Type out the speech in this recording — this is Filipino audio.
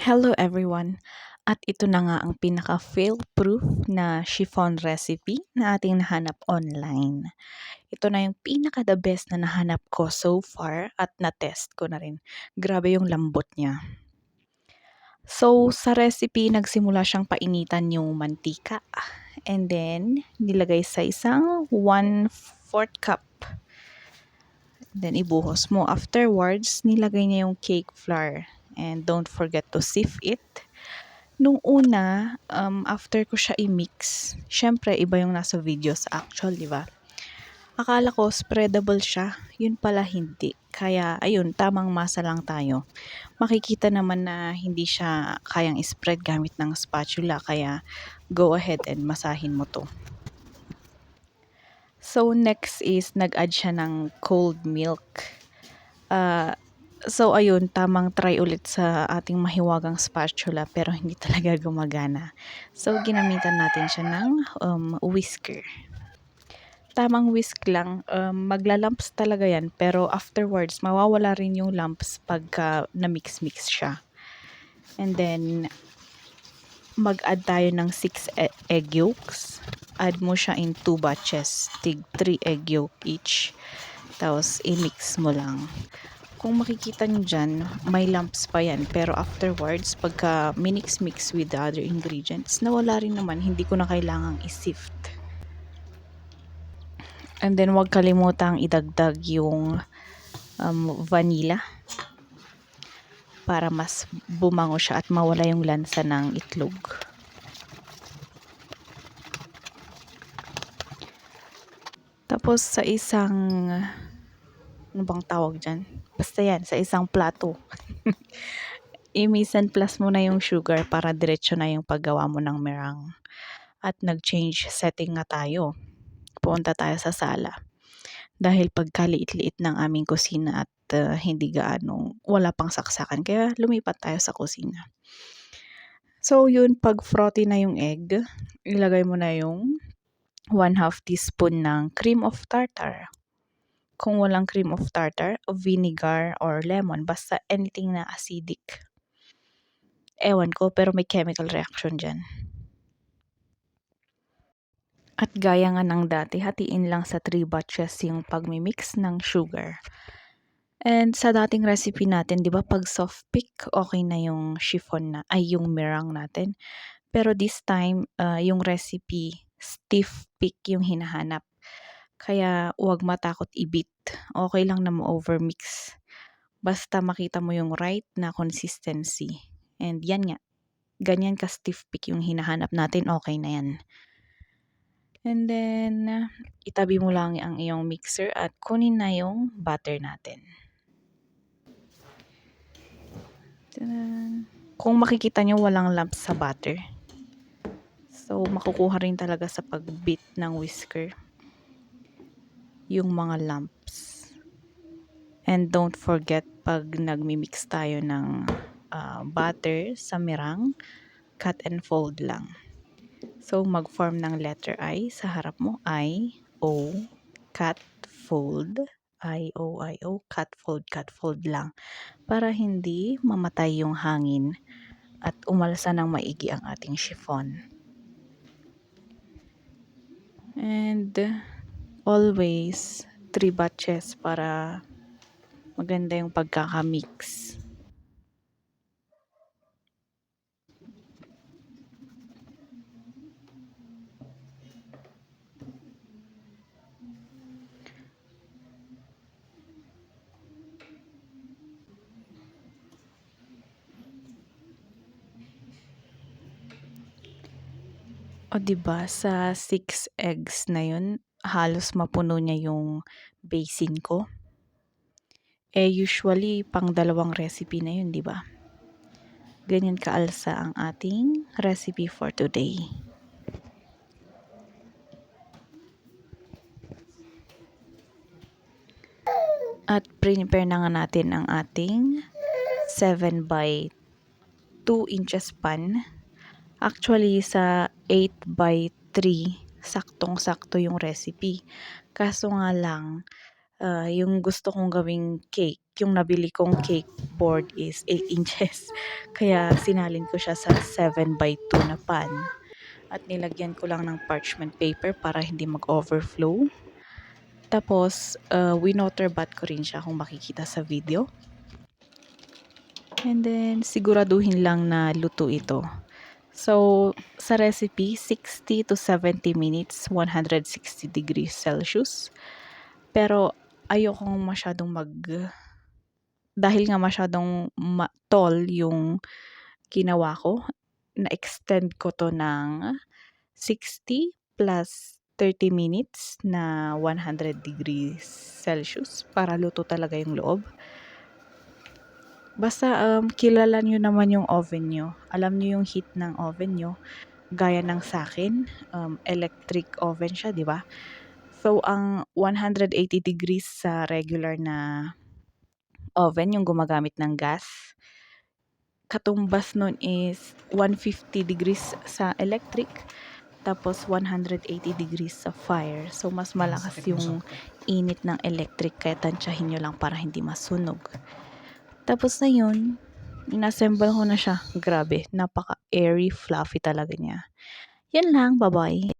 Hello everyone! At ito na nga ang pinaka-fail-proof na chiffon recipe na ating nahanap online. Ito na yung pinaka-the best na nahanap ko so far at na-test ko na rin. Grabe yung lambot niya. So, sa recipe, nagsimula siyang painitan yung mantika. And then, nilagay sa isang 1/4 cup. Then, ibuhos mo. Afterwards, nilagay niya yung cake flour. And don't forget to sieve it. Nung una, after ko siya i-mix, syempre iba yung nasa video sa actual, di ba? Akala ko spreadable siya, yun pala hindi. Kaya ayun, tamang masa lang tayo. Makikita naman na hindi siya kayang spread gamit ng spatula, kaya go ahead and masahin mo to. So next is nag-add siya ng cold milk. So ayun, tamang try ulit sa ating mahiwagang spatula pero hindi talaga gumagana. So ginamitan natin siya ng whisker. Tamang whisk lang, magla-lumps talaga yan pero afterwards mawawala rin yung lumps pagka na-mix-mix siya. And then mag-add tayo ng 6 egg yolks. Add mo siya in 2 batches, tig 3 egg yolk each. Tapos i-mix mo lang. Kung makikita nyo dyan, may lumps pa yan. Pero afterwards, pagka minix-mix with the other ingredients, nawala rin naman. Hindi ko na kailangang i-sift. And then, huwag kalimutang idagdag yung vanilla para mas bumango siya at mawala yung lansa ng itlog. Tapos, sa isang ano bang tawag dyan? Basta yan, sa isang plato. I-mise en place mo na yung sugar para diretso na yung paggawa mo ng meringue. At nag-change setting nga tayo. Pumunta tayo sa sala. Dahil pagkaliit-liit ng aming kusina at hindi gaano, wala pang saksakan. Kaya lumipat tayo sa kusina. So yun, pag frothy na yung egg, ilagay mo na yung 1/2 teaspoon ng cream of tartar. Kung walang cream of tartar, vinegar or lemon, basta anything na acidic. Ewan ko, pero may chemical reaction dyan. At gaya nga ng dati, hatiin lang sa 3 batches yung pagmimix ng sugar. And sa dating recipe natin, di ba, pag soft pick, okay na yung chiffon na, ay yung meringue natin. Pero this time, yung recipe, stiff pick yung hinahanap. Kaya huwag matakot i-beat. Okay lang na ma-overmix. Basta makita mo yung right na consistency. And yan nga, ganyan ka stiff pick yung hinahanap natin, okay na yan. And then, itabi mo lang ang iyong mixer at kunin na yung butter natin. Tadan! Kung makikita nyo, walang lumps sa butter. So, makukuha rin talaga sa pag-beat ng whisker yung mga lumps. And don't forget, pag nagmi-mix tayo ng butter sa meringue, cut and fold lang. So, mag-form ng letter I sa harap mo. I, O, cut, fold. I, O, I, O, cut, fold lang. Para hindi mamatay yung hangin at umalsa ng maigi ang ating chiffon. And always 3 batches para maganda yung pagkakamix. O diba, sa 6 eggs na yun, halos mapuno niya yung basin ko. Usually, pang 2 recipe na yun, diba? Ganyan kaalsa ang ating recipe for today. At prepare na nga natin ang ating 7 by 2 inches pan. Actually, sa 8 by 3, saktong-sakto yung recipe. Kaso nga lang, yung gusto kong gawing cake, yung nabili kong cake board is 8 inches. Kaya sinalin ko siya sa 7x2 na pan. At nilagyan ko lang ng parchment paper para hindi mag-overflow. Tapos, winoter bath ko rin siya kung makikita sa video. And then, siguraduhin lang na luto ito. So, sa recipe, 60 to 70 minutes, 160 degrees Celsius. Pero, ayokong masyadong dahil nga masyadong tall yung ginawa ko, na-extend ko to ng 60 plus 30 minutes na 100 degrees Celsius para luto talaga yung loob. Basta kilala nyo naman yung oven nyo. Alam nyo yung heat ng oven nyo. Gaya ng sakin, electric oven siya, di ba? So, ang 180 degrees sa regular na oven, yung gumagamit ng gas, katumbas nun is 150 degrees sa electric, tapos 180 degrees sa fire. So, mas malakas yung init ng electric, kaya tansyahin nyo lang para hindi masunog. Tapos na yun, inassemble ko na siya. Grabe, napaka-airy, fluffy talaga niya. Yan lang, bye-bye.